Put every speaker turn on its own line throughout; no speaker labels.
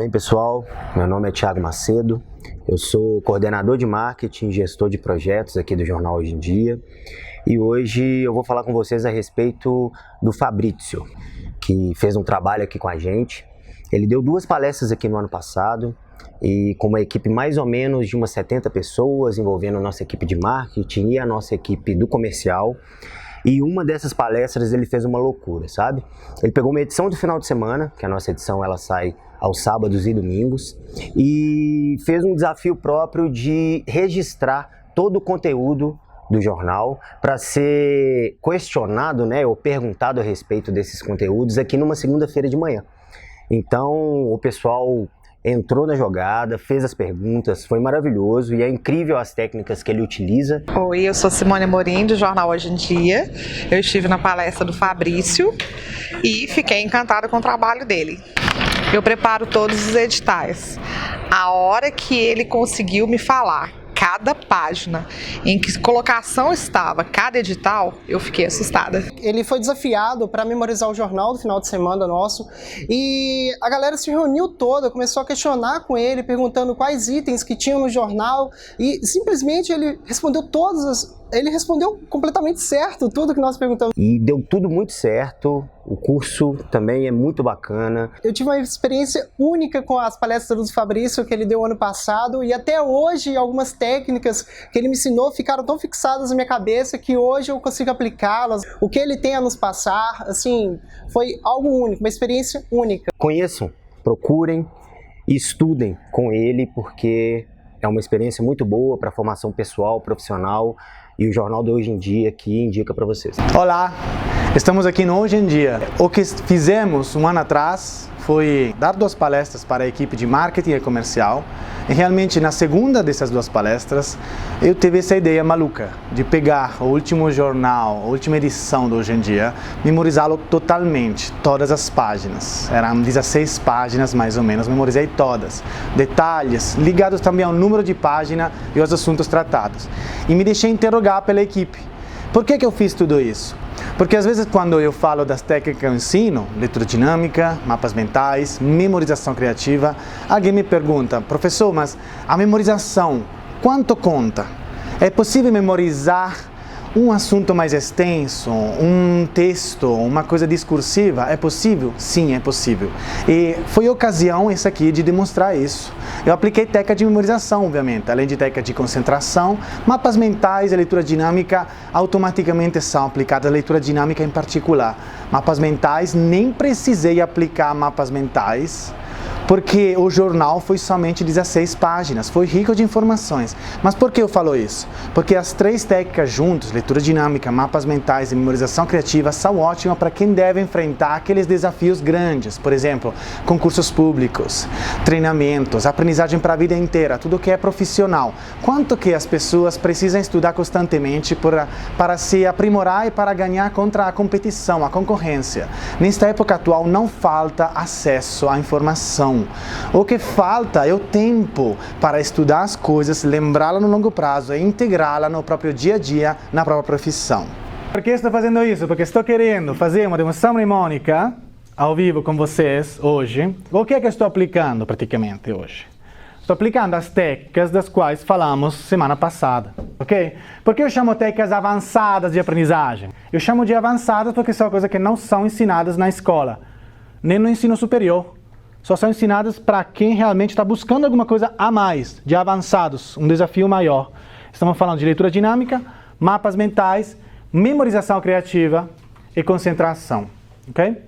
bem, pessoal? Meu nome é Thiago Macedo, eu sou coordenador de marketing e gestor de projetos aqui do Jornal Hoje em Dia, e hoje eu vou falar com vocês a respeito do Fabrício, que fez um trabalho aqui com a gente. Ele deu 2 palestras aqui no ano passado, e com uma equipe mais ou menos de umas 70 pessoas, envolvendo a nossa equipe de marketing e a nossa equipe do comercial. E uma dessas palestras ele fez uma loucura, sabe? Ele pegou uma edição do final de semana, que a nossa edição ela sai aos sábados e domingos, e fez um desafio próprio de registrar todo o conteúdo do jornal para ser questionado, né, ou perguntado a respeito desses conteúdos aqui numa segunda-feira de manhã. Então o pessoal entrou na jogada, fez as perguntas, foi maravilhoso e é incrível as técnicas que ele utiliza.
Oi, eu sou Simone Amorim, do Jornal Hoje em Dia. Eu estive na palestra do Fabrício e fiquei encantada com o trabalho dele. Eu preparo todos os editais. A hora que ele conseguiu me falar cada página em que colocação estava cada edital, eu fiquei assustada.
Ele foi desafiado para memorizar o jornal do final de semana nosso e a galera se reuniu toda, começou a questionar com ele, perguntando quais itens que tinham no jornal e simplesmente ele respondeu ele respondeu completamente certo tudo que nós perguntamos.
E deu tudo muito certo, o curso também é muito bacana.
Eu tive uma experiência única com as palestras do Fabrício que ele deu ano passado e até hoje algumas técnicas que ele me ensinou ficaram tão fixadas na minha cabeça que hoje eu consigo aplicá-las. O que ele tem a nos passar, assim, foi algo único, uma experiência única.
Conheçam, procurem e estudem com ele porque é uma experiência muito boa para a formação pessoal, profissional. E o Jornal do Hoje em Dia aqui indica para vocês.
Olá, estamos aqui no Hoje em Dia. O que fizemos um ano atrás foi dar 2 palestras para a equipe de marketing e comercial. E realmente na segunda dessas 2 palestras eu tive essa ideia maluca de pegar o último jornal, a última edição do Hoje em Dia, memorizá-lo totalmente, todas as páginas. Eram 16 páginas mais ou menos, memorizei todas. Detalhes ligados também ao número de página e aos assuntos tratados. E me deixei interrogar pela equipe. Por que eu fiz tudo isso? Porque às vezes quando eu falo das técnicas que eu ensino, leitura dinâmica, mapas mentais, memorização criativa, alguém me pergunta, professor, mas a memorização, quanto conta? É possível memorizar um assunto mais extenso, um texto, uma coisa discursiva? É possível? Sim, é possível. E foi a ocasião essa aqui de demonstrar isso. Eu apliquei técnica de memorização, obviamente, além de técnica de concentração, mapas mentais e leitura dinâmica automaticamente são aplicadas, a leitura dinâmica em particular. Mapas mentais, nem precisei aplicar mapas mentais, porque o jornal foi somente 16 páginas, foi rico de informações. Mas por que eu falo isso? Porque as 3 técnicas juntas, leitura dinâmica, mapas mentais e memorização criativa, são ótimas para quem deve enfrentar aqueles desafios grandes. Por exemplo, concursos públicos, treinamentos, aprendizagem para a vida inteira, tudo que é profissional. Quanto que as pessoas precisam estudar constantemente para se aprimorar e para ganhar contra a competição, a concorrência. Nesta época atual não falta acesso à informação. O que falta é o tempo para estudar as coisas, lembrá-la no longo prazo e integrá-la no próprio dia a dia, na própria profissão. Por que estou fazendo isso? Porque estou querendo fazer uma demonstração mnemônica ao vivo com vocês hoje. O que é que eu estou aplicando praticamente hoje? Estou aplicando as técnicas das quais falamos semana passada, ok? Por que eu chamo técnicas avançadas de aprendizagem? Eu chamo de avançadas porque são coisas que não são ensinadas na escola, nem no ensino superior. Só são ensinadas para quem realmente está buscando alguma coisa a mais, de avançados, um desafio maior. Estamos falando de leitura dinâmica, mapas mentais, memorização criativa e concentração, ok?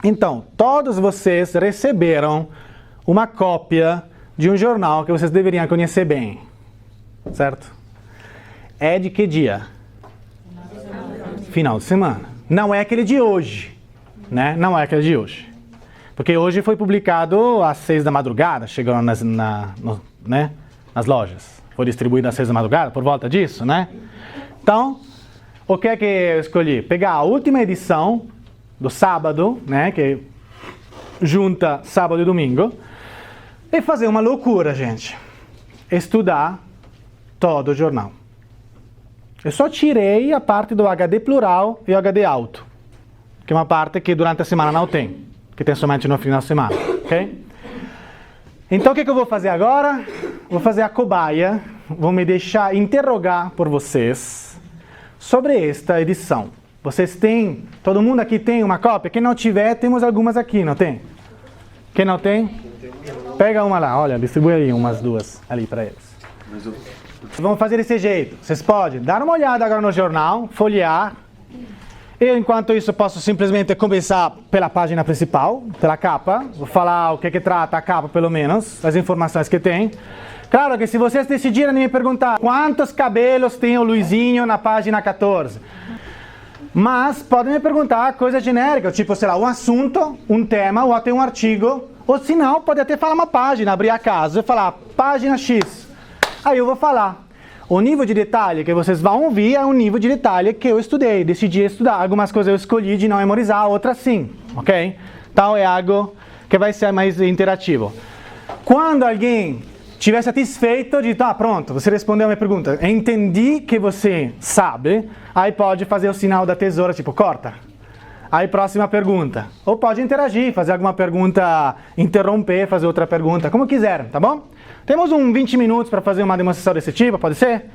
Então, todos vocês receberam uma cópia de um jornal que vocês deveriam conhecer bem, certo? É de que dia? Final de semana. Não é aquele de hoje, né? Não é aquele de hoje. Porque hoje foi publicado às 6 da madrugada, chegou nas lojas. Foi distribuído às 6 da madrugada, por volta disso, né? Então, o que é que eu escolhi? Pegar a última edição do sábado, né? Que junta sábado e domingo, e fazer uma loucura, gente. Estudar todo o jornal. Eu só tirei a parte do HD plural e o HD alto, que é uma parte que durante a semana não tem, que tem somente no final de semana, ok? Então o que eu vou fazer agora? Vou fazer a cobaia, vou me deixar interrogar por vocês sobre esta edição. Vocês têm, todo mundo aqui tem uma cópia? Quem não tiver, temos algumas aqui, não tem? Quem não tem? Pega uma lá, olha, distribui aí umas duas ali para eles. Vamos fazer desse jeito. Vocês podem dar uma olhada agora no jornal, folhear. Eu, enquanto isso, posso simplesmente começar pela página principal, pela capa. Vou falar o que trata a capa, pelo menos, as informações que tem. Claro que se vocês decidirem me perguntar quantos cabelos tem o Luizinho na página 14, mas podem me perguntar coisas genéricas, tipo, sei lá, um assunto, um tema, ou até um artigo, ou se não, pode até falar uma página, abrir a casa e falar página X. Aí eu vou falar. O nível de detalhe que vocês vão ouvir é um nível de detalhe que eu estudei, decidi estudar. Algumas coisas eu escolhi de não memorizar, outras sim, ok? Então é algo que vai ser mais interativo. Quando alguém estiver satisfeito de, tá, pronto, você respondeu a minha pergunta, entendi que você sabe, aí pode fazer o sinal da tesoura, tipo, corta. Aí próxima pergunta. Ou pode interagir, fazer alguma pergunta, interromper, fazer outra pergunta, como quiser, tá bom? Temos uns 20 minutos para fazer uma demonstração desse tipo, pode ser?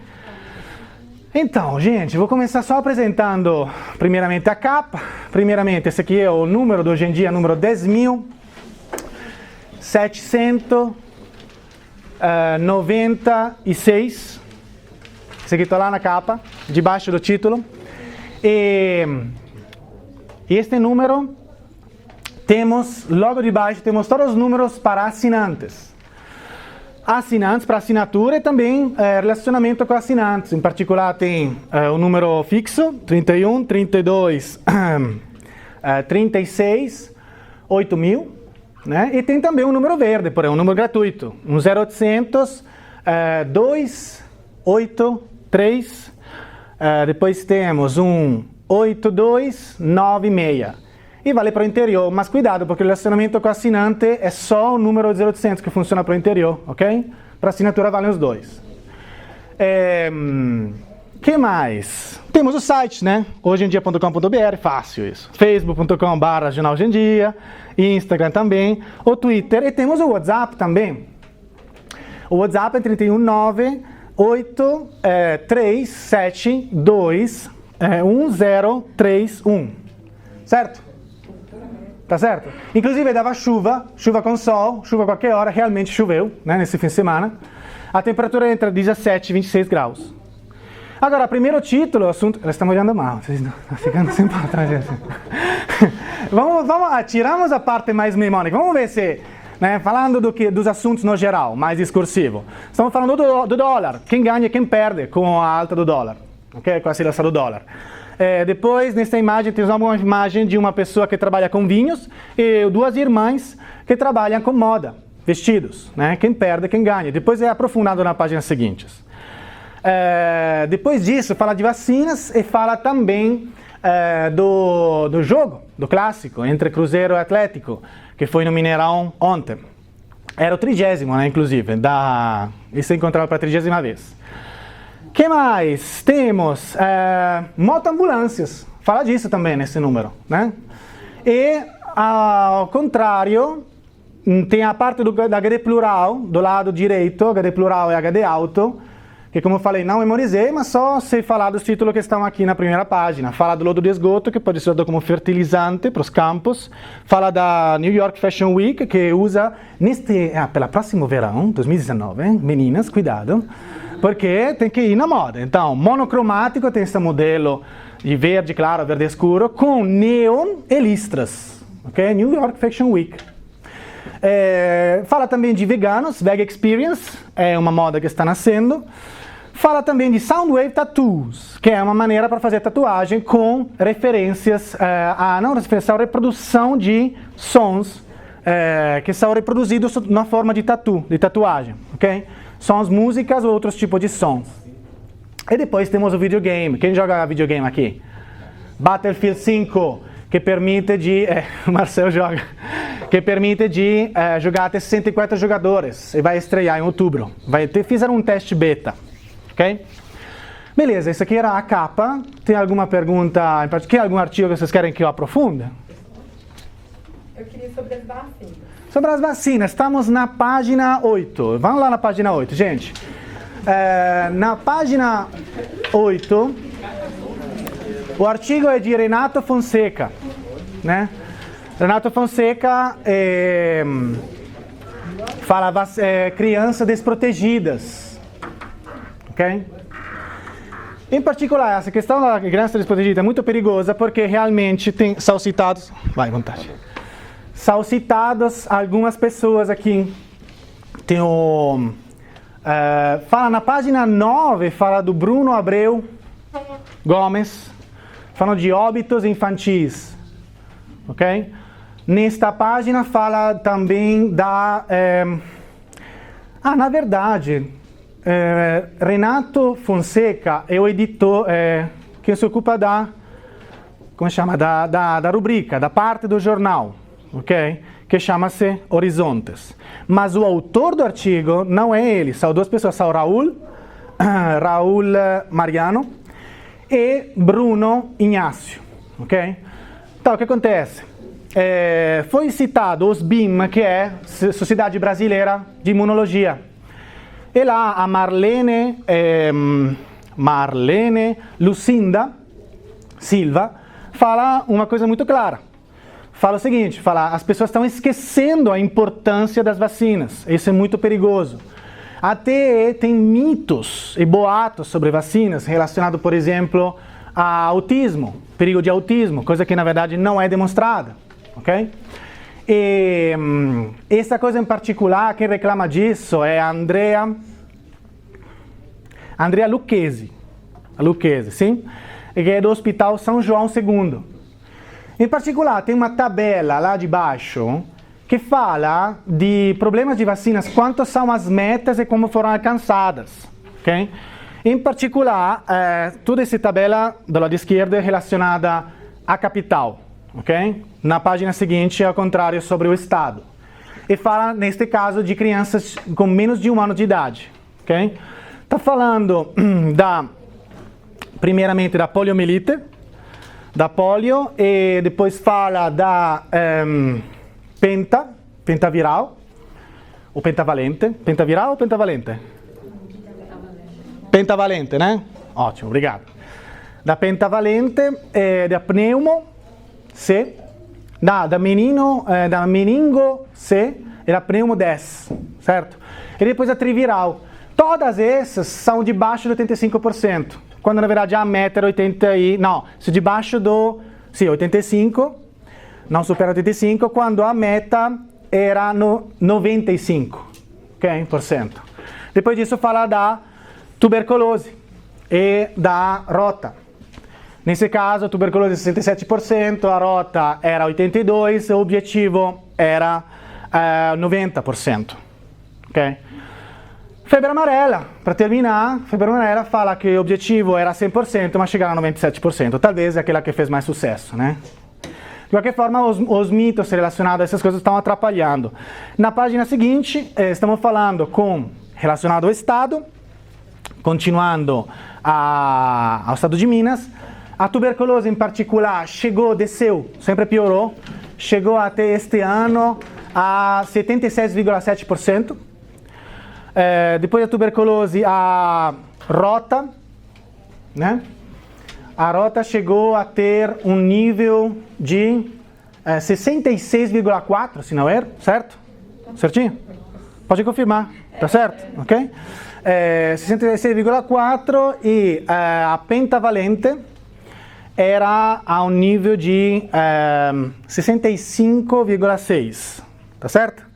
Então, gente, vou começar só apresentando primeiramente a capa. Primeiramente, esse aqui é o número do Hoje em Dia, número 10.796. Esse aqui está lá na capa, debaixo do título. E este número, temos, logo debaixo, temos todos os números para assinantes. Assinantes para assinatura e também relacionamento com assinantes. Em particular tem o número fixo, 31, 32, 36, 8.000. Né? E tem também um número verde, porém, um número gratuito. Um 0800 283. Depois temos um 8296. E vale para o interior, mas cuidado, porque o relacionamento com o assinante é só o número 0800 que funciona para o interior, ok? Para assinatura valem os dois. Que mais? Temos o site, né? hojeendia.com.br, fácil isso. facebook.com/jornal Hoje em Dia, Instagram também, o Twitter, e temos o WhatsApp também. O WhatsApp é 319-8372-1031, certo? Tá certo? Inclusive dava chuva com sol, chuva a qualquer hora, realmente choveu, né, nesse fim de semana. A temperatura é entre 17 e 26 graus. Agora, primeiro título, assunto... Elas estão olhando mal, vocês estão ficando sem patrão, gente. Tiramos a parte mais mnemônica, vamos ver se... Né, falando dos assuntos no geral, mais discursivo. Estamos falando do dólar, quem ganha e quem perde com a alta do dólar, ok? Com a oscilação do dólar. Depois, nessa imagem, temos uma imagem de uma pessoa que trabalha com vinhos e duas irmãs que trabalham com moda, vestidos, né? Quem perde, quem ganha. Depois é aprofundado na página seguinte. Depois disso, fala de vacinas e fala também do jogo, do clássico, entre Cruzeiro e Atlético, que foi no Mineirão ontem. Era o 30º, né, inclusive, e se encontrava para a 30ª vez. Que mais? Temos motoambulâncias, fala disso também nesse número, né? E, ao contrário, tem a parte da HD plural, do lado direito, HD plural e HD alto, que, como eu falei, não memorizei, mas só sei falar dos títulos que estão aqui na primeira página. Fala do lodo de esgoto, que pode ser usado como fertilizante para os campos. Fala da New York Fashion Week, que usa pela próximo verão, 2019, hein? Meninas, cuidado, porque tem que ir na moda. Então, monocromático, tem esse modelo de verde claro, verde escuro, com neon e listras. Ok? New York Fashion Week. Fala também de veganos, Veg Experience, é uma moda que está nascendo. Fala também de Soundwave Tattoos, que é uma maneira para fazer tatuagem com referências à reprodução de sons que são reproduzidos na forma de tatuagem, ok? Sons, músicas ou outros tipos de sons. E depois temos o videogame. Quem joga videogame aqui? Battlefield 5, que permite o Marcel joga, que permite jogar até 64 jogadores e vai estrear em outubro. Fizeram um teste beta, ok? Beleza, isso aqui era a capa. Tem alguma pergunta? Tem algum artigo que vocês querem que eu aprofunde?
Eu queria sobre as vacinas.
Sobre as vacinas, estamos na página 8. Vamos lá na página 8, gente. Na página 8, o artigo é de Renato Fonseca, né? Renato Fonseca fala crianças desprotegidas, ok? Em particular, essa questão da criança desprotegida é muito perigosa porque realmente são citados... Vai, vontade. São citadas algumas pessoas aqui. Tem o... fala na página 9, fala do Bruno Abreu Gomes, falando de óbitos infantis, ok? Nesta página fala também da... na verdade, Renato Fonseca é o editor que se ocupa da... Como chama? Da rubrica, da parte do jornal, ok? Que chama-se Horizontes. Mas o autor do artigo não é ele, são duas pessoas, são Raul Mariano e Bruno Ignacio, ok? Então, o que acontece? Foi citado o SBIM, que é Sociedade Brasileira de Imunologia. E lá a Marlene Lucinda Silva fala uma coisa muito clara. Fala o seguinte, as pessoas estão esquecendo a importância das vacinas. Isso é muito perigoso. Até tem mitos e boatos sobre vacinas relacionados, por exemplo, a autismo, perigo de autismo, coisa que na verdade não é demonstrada, ok? E essa coisa em particular, quem reclama disso é a Andrea Lucchesi, sim? Que é do Hospital São João II. Em particular, tem uma tabela lá de baixo que fala de problemas de vacinas, quantas são as metas e como foram alcançadas, ok? Em particular, toda essa tabela do lado esquerdo é relacionada à capital, ok? Na página seguinte, ao contrário, sobre o estado. E fala, neste caso, de crianças com menos de 1 ano de idade, ok? Está falando primeiramente da poliomielite, da polio, e depois fala da pentaviral, ou pentavalente. Pentaviral ou pentavalente? Pentavalente, né? Ótimo, obrigado. Da pentavalente, da pneumo C, da meningo C e da pneumo 10, certo? E depois a triviral. Todas essas são debaixo de 85%, quando na verdade a meta era 85, não supera 85, quando a meta era no 95%, okay, %. Depois disso fala da tuberculose e da rota. Nesse caso, a tuberculose 67%, a rota era 82%, o objetivo era 90%. Okay? Febre amarela, para terminar, febre amarela fala que o objetivo era 100%, mas chegaram a 97%. Talvez é aquela que fez mais sucesso, né? De qualquer forma, os mitos relacionados a essas coisas estão atrapalhando. Na página seguinte, estamos falando relacionado ao Estado, continuando ao Estado de Minas. A tuberculose em particular desceu, sempre piorou, chegou até este ano a 76,7%. Depois da tuberculose, a rota, né? A rota chegou a ter um nível de 66,4, se não é, certo? Certinho? Pode confirmar, tá certo? Ok? 66,4 e a pentavalente era a um nível de 65,6, tá certo?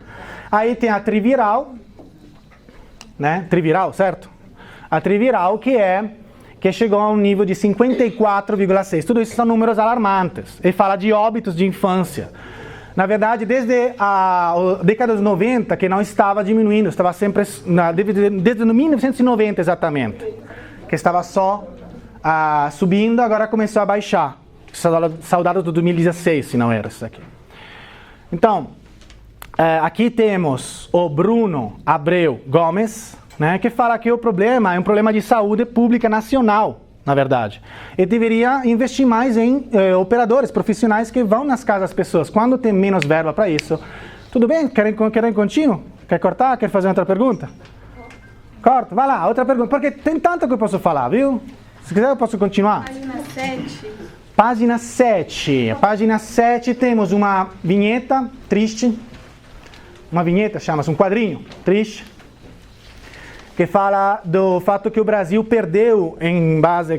Aí tem a triviral, né? Triviral, certo? A triviral que chegou a um nível de 54,6. Tudo isso são números alarmantes. E fala de óbitos de infância. Na verdade, desde a década de 90, que não estava diminuindo, estava sempre, desde 1990 exatamente, que estava só subindo, agora começou a baixar. Saudade do 2016, se não era isso aqui. Então, aqui temos o Bruno Abreu Gomes, né, que fala que o problema é um problema de saúde pública nacional, na verdade. E deveria investir mais em operadores profissionais que vão nas casas das pessoas. Quando tem menos verba para isso, Tudo bem? Querem contínuo? Quer cortar? Quer fazer outra pergunta? Corta, vai lá, outra pergunta. Porque tem tanto que eu posso falar, viu? Se quiser eu posso continuar.
Página 7.
Página 7. Página 7 temos uma vinheta triste. Uma vinheta, chama-se um quadrinho triste. Que fala do fato que o Brasil perdeu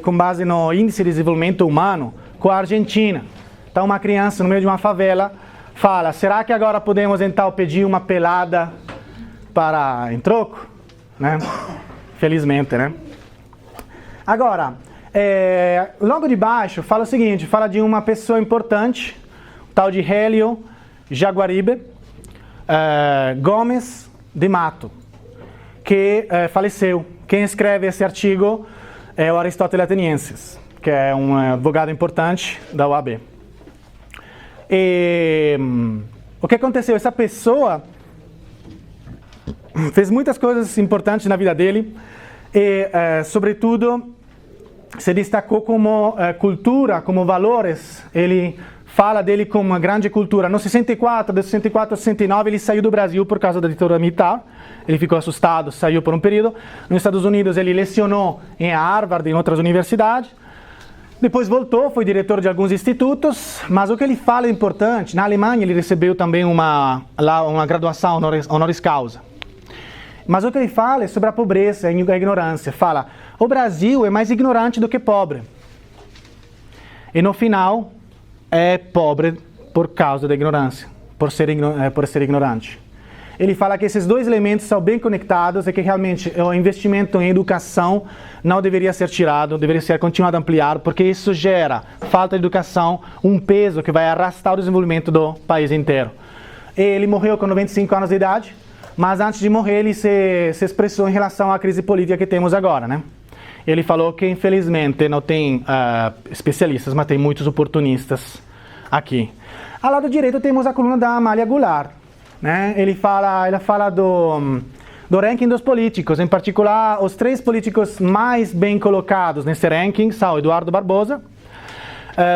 com base no Índice de Desenvolvimento Humano com a Argentina. Então uma criança no meio de uma favela fala, será que agora podemos então pedir uma pelada em troco? Né? Felizmente, né? Agora, logo de baixo fala o seguinte, fala de uma pessoa importante, o tal de Hélio Jaguaribe Gomes de Mato, que faleceu. Quem escreve esse artigo é o Aristóteles Atenienses, que é um advogado importante da OAB. E o que aconteceu? Essa pessoa fez muitas coisas importantes na vida dele e, sobretudo, se destacou como cultura, como valores. Ele fala dele como uma grande cultura. No 64, de 64 a 69, ele saiu do Brasil por causa da ditadura militar. Ele ficou assustado, saiu por um período. Nos Estados Unidos, ele lecionou em Harvard e em outras universidades. Depois voltou, foi diretor de alguns institutos, mas o que ele fala é importante. Na Alemanha ele recebeu também uma graduação honoris causa. Mas o que ele fala é sobre a pobreza e a ignorância. Fala, o Brasil é mais ignorante do que pobre. E no final, é pobre por causa da ignorância, por ser ignorante. Ele fala que esses dois elementos são bem conectados e que realmente o investimento em educação não deveria ser tirado, deveria ser continuado a ampliar, porque isso gera falta de educação, um peso que vai arrastar o desenvolvimento do país inteiro. Ele morreu com 95 anos de idade, mas antes de morrer ele se expressou em relação à crise política que temos agora, né? Ele falou que infelizmente não tem especialistas, mas tem muitos oportunistas aqui. Ao lado direito temos a coluna da Amália Goulart. Né? Ela fala do ranking dos políticos, em particular os 3 políticos mais bem colocados nesse ranking são o Eduardo Barbosa,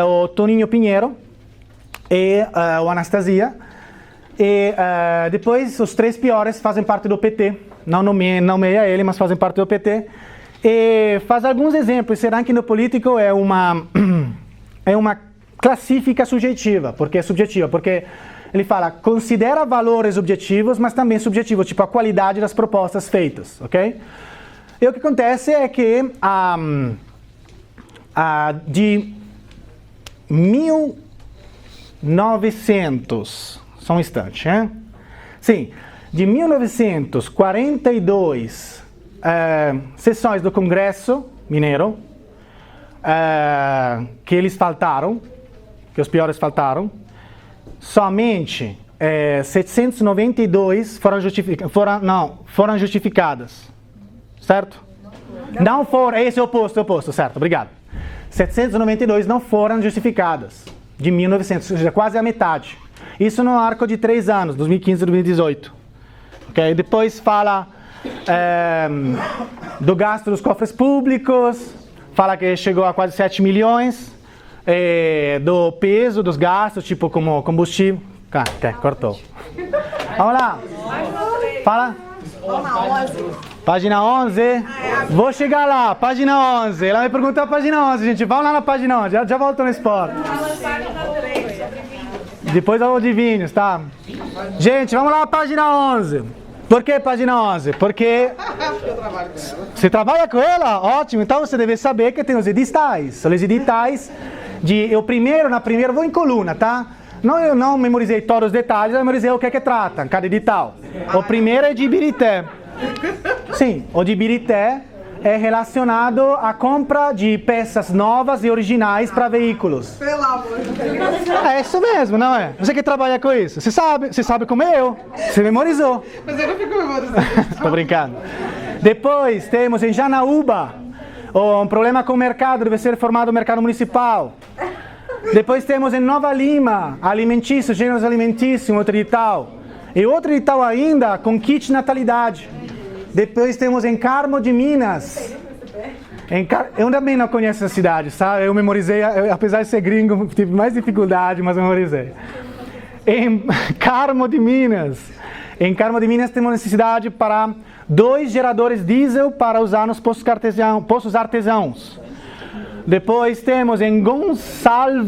o Toninho Pinheiro e o Anastasia. E depois os 3 piores fazem parte do PT, não nomeia ele, mas fazem parte do PT. E faz alguns exemplos. Esse ranking do político é uma classifica subjetiva, porque ele fala, considera valores objetivos, mas também subjetivos, tipo a qualidade das propostas feitas, ok? E o que acontece é que de 1900, só um instante, hein? Sim, de 1942 sessões do Congresso Mineiro, que eles faltaram, que os piores faltaram, somente 792 foram justificadas, certo? Não foram, esse é o oposto, certo, obrigado. 792 não foram justificadas, de 1900, ou seja, quase a metade. Isso no arco de 3 anos, 2015 e 2018. Okay? Depois fala do gasto dos cofres públicos, fala que chegou a quase 7 milhões, do peso dos gastos, tipo como combustível. Cortou. Vamos lá. Fala. Página 11. Vou chegar lá, página 11. Ela me perguntou a página 11, gente. Vamos lá na página 11. Já volto no esporte. Depois eu adivinho, tá? Gente, vamos lá, página 11. Por que página 11? Porque você trabalha com ela? Ótimo. Então você deve saber que tem os editais. Os editais na primeira vou em coluna, tá? Eu não memorizei todos os detalhes, eu memorizei o que é que trata, cada edital. O primeiro é de Ibirité. Sim, o de Ibirité é relacionado à compra de peças novas e originais para veículos.
Pelo amor de Deus.
É isso mesmo, não é? Você que trabalha com isso, você sabe como eu. Você memorizou.
Mas eu não fico memorizando.
Tô brincando. Depois temos em Janaúba, um problema com o mercado, deve ser reformado o mercado municipal. Depois temos em Nova Lima, alimentício, gêneros alimentícios, outro edital. E outro edital ainda com kit natalidade. Depois temos em Carmo de Minas. Eu também não conheço essa cidade, sabe? Eu memorizei, apesar de ser gringo, tive mais dificuldade, mas memorizei. Em Carmo de Minas. Em Carmo de Minas temos necessidade para 2 geradores diesel para usar nos poços artesãos. Depois temos em Gonçalves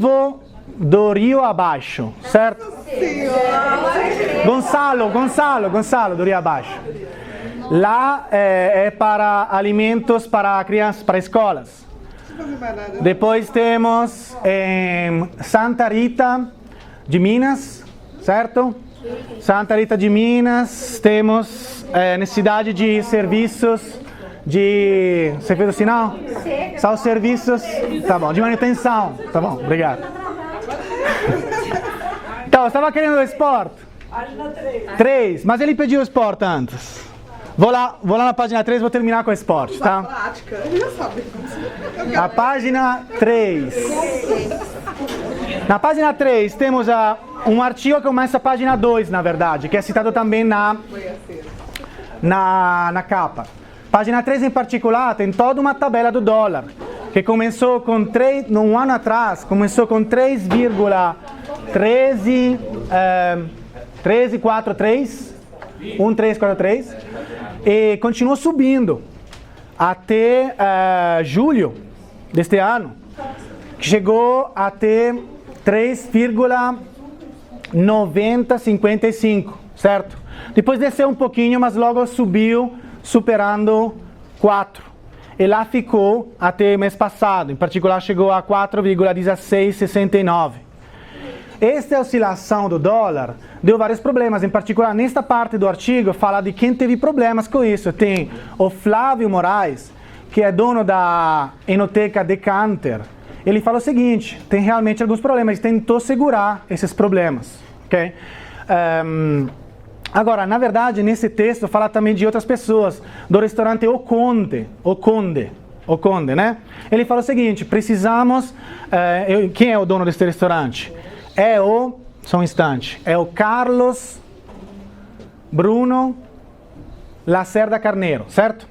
do Rio Abaixo, certo? Gonçalo do Rio Abaixo. Lá é para alimentos para crianças, para escolas. Depois temos em Santa Rita de Minas, certo? Santa Rita de Minas, temos necessidade de serviços de... Você fez o sinal? São serviços... Tá bom, de manutenção. Tá bom, obrigado. Então, eu estava querendo o esporte? Página 3. Mas ele pediu o esporte antes. Vou lá na página 3 e vou terminar com o esporte, tá?
Prática, já sabe.
A página 3. Na página 3 temos um artigo que começa a página 2, na verdade, que é citado também na capa. Página 3 em particular tem toda uma tabela do dólar, que começou com um ano atrás, começou com 1343, e continuou subindo até julho deste ano, que chegou a ter 3,9055, certo? Depois desceu um pouquinho, mas logo subiu, superando 4. E lá ficou até mês passado, em particular chegou a 4,1669. Esta oscilação do dólar deu vários problemas, em particular nesta parte do artigo fala de quem teve problemas com isso. Tem o Flávio Moraes, que é dono da Enoteca Decanter. Ele fala o seguinte, tem realmente alguns problemas, tentou segurar esses problemas, ok? Agora, na verdade, nesse texto fala também de outras pessoas, do restaurante O Conde, né? Ele fala o seguinte, precisamos... quem é o dono desse restaurante? Só um instante, é o Carlos Bruno Lacerda Carneiro, certo?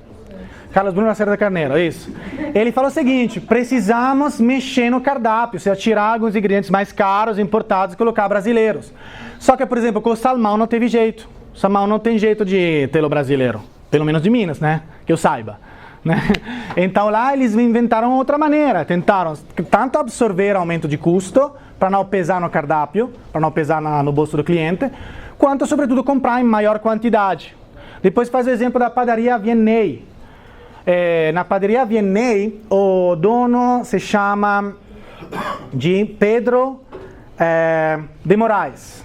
Carlos Bruno Lacerda Carneiro, isso. Ele fala o seguinte, precisamos mexer no cardápio, se tirar alguns ingredientes mais caros, importados e colocar brasileiros. Só que, por exemplo, com o salmão não teve jeito. O salmão não tem jeito de tê-lo brasileiro, pelo menos de Minas, né? Que eu saiba. Né? Então lá eles inventaram outra maneira, tentaram tanto absorver aumento de custo, para não pesar no cardápio, para não pesar no bolso do cliente, quanto sobretudo comprar em maior quantidade. Depois faz o exemplo da padaria Vianney. Na padaria Vianney, o dono se chama de Pedro de Moraes.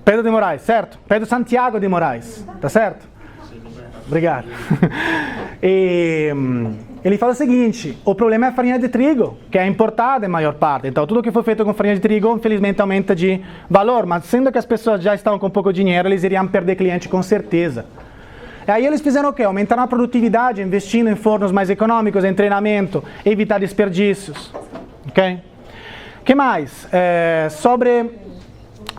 Pedro de Moraes, certo? Pedro Santiago de Moraes, tá certo? Obrigado. E ele fala o seguinte, o problema é a farinha de trigo, que é importada em maior parte. Então, tudo que foi feito com farinha de trigo, infelizmente, aumenta de valor. Mas, sendo que as pessoas já estão com pouco dinheiro, eles iriam perder cliente com certeza. E aí eles fizeram o quê? Aumentaram a produtividade, investindo em fornos mais econômicos, em treinamento, evitar desperdícios. Ok? O que mais? Sobre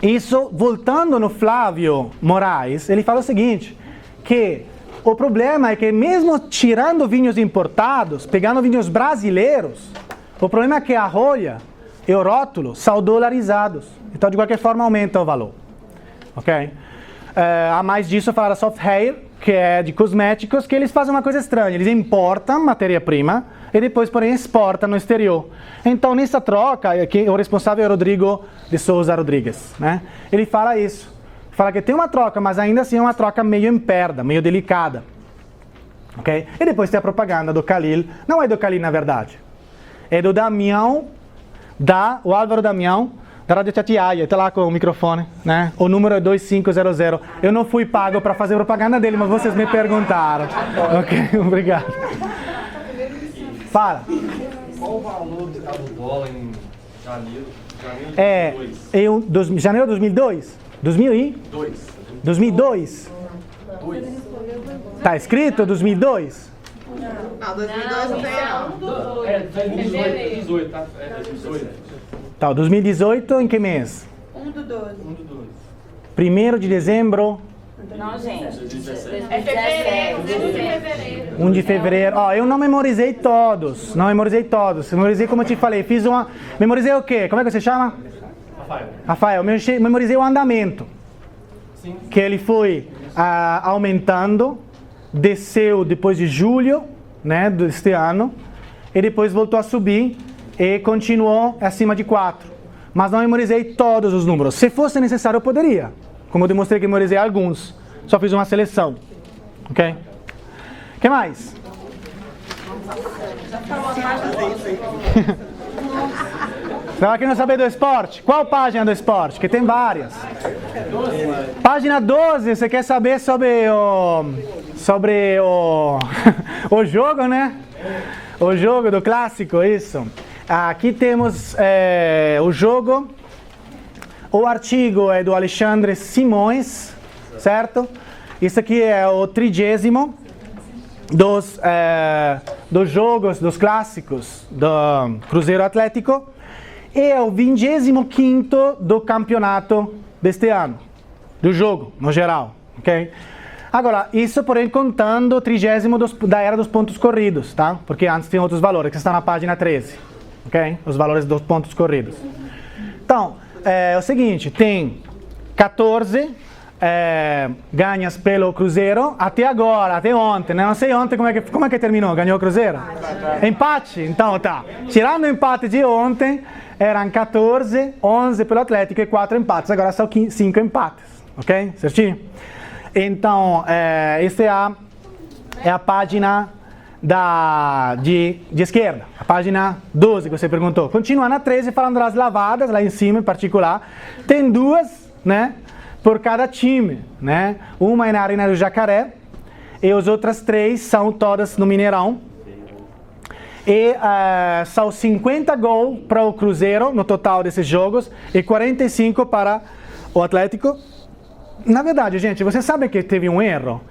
isso, voltando no Flávio Moraes, ele fala o seguinte, que o problema é que mesmo tirando vinhos importados, pegando vinhos brasileiros, o problema é que a rolha e o rótulo são dolarizados. Então, de qualquer forma, aumenta o valor. Ok? A mais disso, fala da Soft Hair, que é de cosméticos, que eles fazem uma coisa estranha. Eles importam matéria-prima e depois, porém, exportam no exterior. Então, nessa troca, o responsável é o Rodrigo de Souza Rodrigues. Né? Ele fala isso. Fala que tem uma troca, mas ainda assim é uma troca meio emperda, meio delicada. Okay? E depois tem a propaganda do Khalil. Não é do Khalil, na verdade. É do Damião, o Álvaro Damião, da Rádio Tatiaia. Está lá com o microfone. Né? O número é 2500. Eu não fui pago para fazer propaganda dele, mas vocês me perguntaram. Ok, obrigado. Fala.
Qual o valor do dólar em janeiro de 2002?
Janeiro de 2002? 2002? Tá escrito 2002?
Não, 2002 não tem não.
É 2018, tá? É 2018.
Tá, 2018 em que mês?
1 do 12.
1º de dezembro?
Não, gente.
É
fevereiro.
1 de fevereiro. Ó, eu não memorizei todos. Memorizei como eu te falei. Memorizei o quê? Como é que você chama? Rafael, memorizei o andamento.
Sim.
Que ele foi aumentando, desceu depois de julho, né, deste ano, e depois voltou a subir e continuou acima de 4. Mas não memorizei todos os números. Se fosse necessário, eu poderia. Como eu demonstrei que memorizei alguns. Só fiz uma seleção. Ok? O que mais? Estava querendo saber do esporte? Qual página do esporte? Que tem várias. Página 12, você quer saber sobre o o jogo, né? O jogo do clássico, isso. Aqui temos o jogo. O artigo é do Alexandre Simões, certo? Isso aqui é o 30º dos jogos, dos clássicos do Cruzeiro Atlético. E é o 25º do campeonato deste ano, do jogo, no geral, ok? Agora, isso porém contando o 30º da era dos pontos corridos, tá? Porque antes tem outros valores, que estão na página 13, ok? Os valores dos pontos corridos. Então, é o seguinte, tem 14 ganhas pelo Cruzeiro até agora, até ontem, né? Não sei ontem como é que terminou, ganhou o Cruzeiro? Empate? Então tá, tirando o empate de ontem, eram 14, 11 pelo Atlético e 4 empates, agora são 5 empates, ok? Certinho? Então, essa é a página de esquerda, a página 12 que você perguntou. Continua na 13 falando das lavadas, lá em cima em particular. Tem 2, né, por cada time, né? Uma é na Arena do Jacaré e as outras 3 são todas no Mineirão. E são 50 gols para o Cruzeiro no total desses jogos e 45 para o Atlético. Na verdade, gente, você sabe que teve um erro?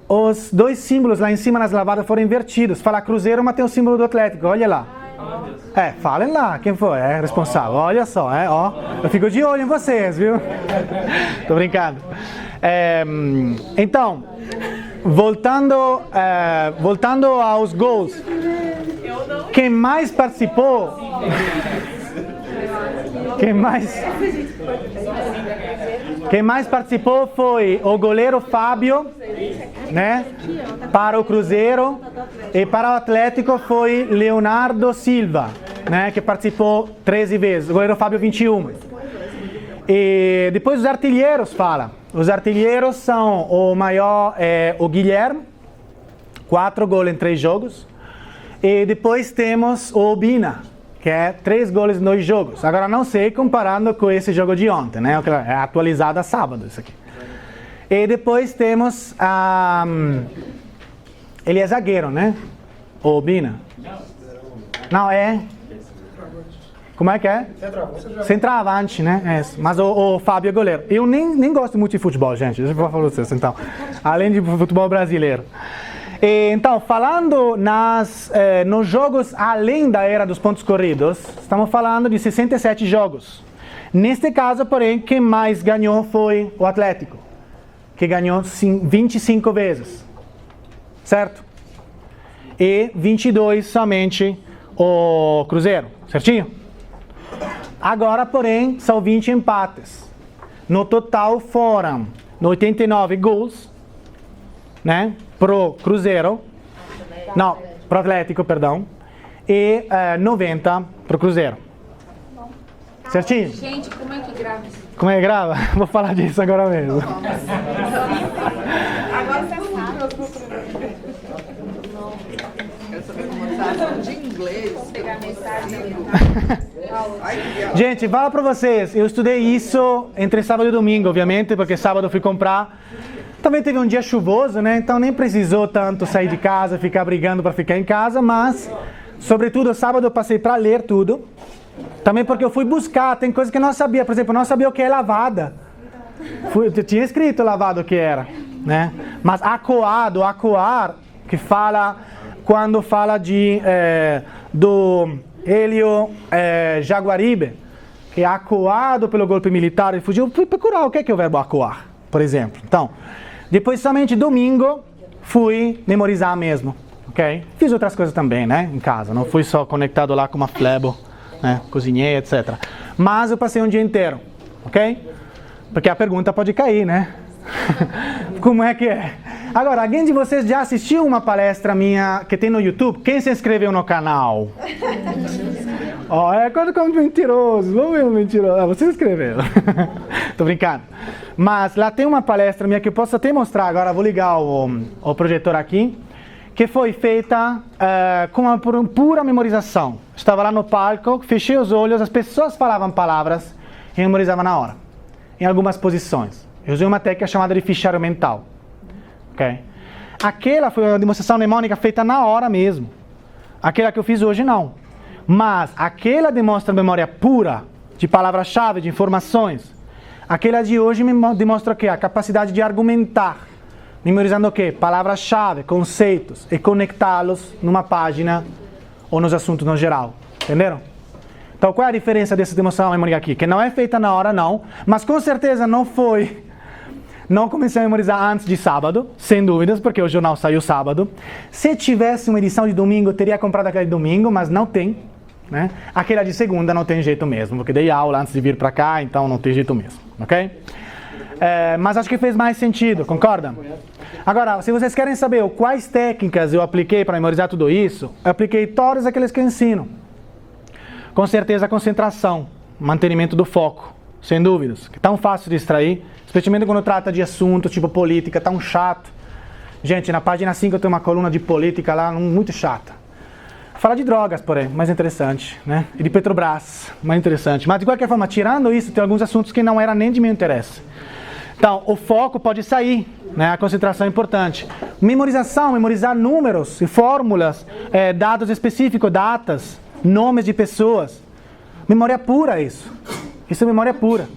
Os 2 símbolos lá em cima nas lavadas foram invertidos. Fala Cruzeiro, mas tem o símbolo do Atlético, olha lá. Falem lá, quem foi? É responsável, olha só, ó. Eu fico de olho em vocês, viu? Tô brincando. Então, voltando aos gols. Quem mais participou? Quem mais participou foi o goleiro Fábio, né? Para o Cruzeiro, e para o Atlético foi Leonardo Silva, né? Que participou 13 vezes. O goleiro Fábio 21. E depois os artilheiros fala. Os artilheiros são o maior o Guilherme, 4 gols em 3 jogos. E depois temos o Bina, que é 3 gols em 2 jogos. Agora não sei comparando com esse jogo de ontem, né? É atualizado a sábado isso aqui. E depois temos ele é zagueiro, né? O Bina. Não, é... Como é que é? Centroavante, né? Mas o Fábio é goleiro. Eu nem gosto muito de futebol, gente. Deixa eu falar para vocês, então. Além de futebol brasileiro. Então, falando nos jogos além da era dos pontos corridos, estamos falando de 67 jogos. Neste caso, porém, quem mais ganhou foi o Atlético, que ganhou 25 vezes, certo? E 22 somente o Cruzeiro, certinho? Agora, porém, são 20 empates. No total foram 89 gols, né? Pro Cruzeiro, não, pro Atlético, perdão, e 90 pro Cruzeiro. Certinho?
Gente, como é que grava isso?
Como é que grava? Vou falar disso agora mesmo.
Agora você sabe. De inglês. Pegar mensagem.
Gente, fala pra vocês, eu estudei isso entre sábado e domingo, obviamente, porque sábado eu fui comprar. Também teve um dia chuvoso, né? Então nem precisou tanto sair de casa, ficar brigando para ficar em casa, mas, sobretudo, sábado eu passei para ler tudo. Também porque eu fui buscar, tem coisas que eu não sabia. Por exemplo, eu não sabia o que é lavada. Eu tinha escrito lavado o que era, né? Mas acuar, que fala, quando fala do Hélio Jaguaribe, que é acuado pelo golpe militar, ele fugiu. Fui procurar o que é o verbo acuar, por exemplo. Então, depois, somente domingo, fui memorizar mesmo, ok? Fiz outras coisas também, né, em casa. Não fui só conectado lá com uma Flebo, né, cozinhei, etc. mas eu passei um dia inteiro, ok? Porque a pergunta pode cair, né? Como é que é? Agora, alguém de vocês já assistiu uma palestra minha que tem no YouTube? Quem se inscreveu no canal? É como mentiroso, vamos ver o mentiroso. Você se inscreveu. Tô brincando. Mas lá tem uma palestra minha que eu posso até mostrar, agora vou ligar o projetor aqui, que foi feita com uma pura memorização. Estava lá no palco, fechei os olhos, as pessoas falavam palavras e eu memorizava na hora, em algumas posições. Eu usei uma técnica chamada de fichário mental. Okay? Aquela foi uma demonstração mnemônica feita na hora mesmo. Aquela que eu fiz hoje não. Mas aquela demonstra memória pura, de palavras-chave, de informações. Aquela de hoje me demonstra o quê? A capacidade de argumentar. Memorizando o quê? Palavras-chave, conceitos, e conectá-los numa página ou nos assuntos no geral. Entenderam? Então qual é a diferença dessa demonstração mnemônica aqui? Que não é feita na hora não, mas com certeza não comecei a memorizar antes de sábado, sem dúvidas, porque o jornal saiu sábado. Se tivesse uma edição de domingo, eu teria comprado aquela de domingo, mas não tem. Né? Aquela de segunda não tem jeito mesmo, porque dei aula antes de vir para cá, então não tem jeito mesmo, ok? Mas acho que fez mais sentido, concorda? Agora, se vocês querem saber quais técnicas eu apliquei para memorizar tudo isso, eu apliquei todas aquelas que eu ensino. Com certeza, concentração, mantenimento do foco, sem dúvidas, que é tão fácil de extrair, especialmente quando trata de assuntos tipo política, tão chato. Gente, na página 5 eu tenho uma coluna de política lá, muito chata. Fala de drogas, porém, mais interessante, né? E de Petrobras, mais interessante. Mas de qualquer forma, tirando isso, tem alguns assuntos que não eram nem de meu interesse. Então, o foco pode sair, né? A concentração é importante. Memorização, memorizar números e fórmulas, dados específicos, datas, nomes de pessoas. Memória pura isso. Isso é memória pura.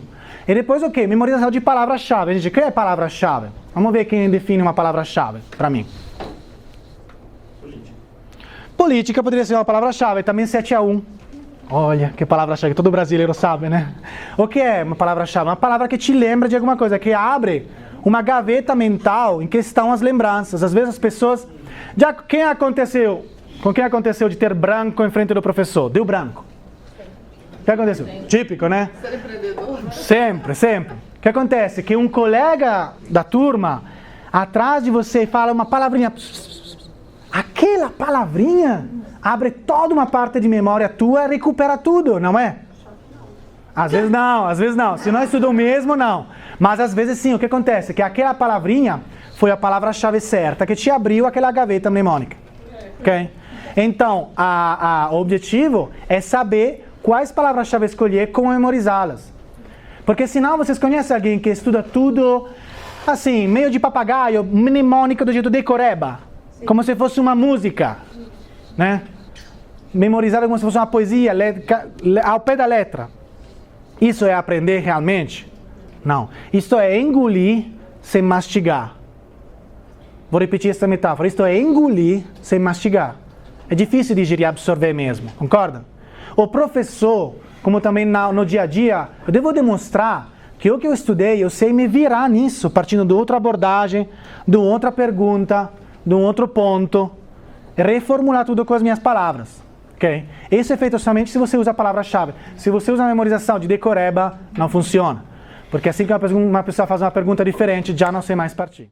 E depois o quê? Memorização de palavra-chave. Gente, o que é palavra-chave? Vamos ver quem define uma palavra-chave para mim. Política poderia ser uma palavra-chave, também 7-1. Olha, que palavra-chave, todo brasileiro sabe, né? O que é uma palavra-chave? Uma palavra que te lembra de alguma coisa, que abre uma gaveta mental em que estão as lembranças. Às vezes as pessoas... Com quem aconteceu de ter branco em frente do professor? Deu branco. O que aconteceu? Típico, né? Ser empreendedor? Sempre, sempre. O que acontece? Que um colega da turma, atrás de você, fala uma palavrinha... Aquela palavrinha abre toda uma parte de memória tua e recupera tudo, não é? Às vezes não. Se não estudou mesmo, não. Mas às vezes sim. O que acontece? Que aquela palavrinha foi a palavra-chave certa que te abriu aquela gaveta mnemônica. Ok? Então, o objetivo é saber quais palavras-chave escolher, como memorizá-las. Porque senão vocês conhecem alguém que estuda tudo assim, meio de papagaio, mnemônica do jeito decoreba. Como se fosse uma música, né? Memorizada como se fosse uma poesia, ao pé da letra. Isso é aprender realmente? Não. Isso é engolir sem mastigar. Vou repetir essa metáfora. Isto é engolir sem mastigar. É difícil digerir e absorver mesmo, concorda? O professor, como também no dia a dia, eu devo demonstrar que o que eu estudei, eu sei me virar nisso, partindo de outra abordagem, de outra pergunta, de um outro ponto, reformular tudo com as minhas palavras, ok? Isso é feito somente se você usa a palavra-chave. Se você usa a memorização de decoreba, não funciona. Porque assim que uma pessoa faz uma pergunta diferente, já não sei mais partir.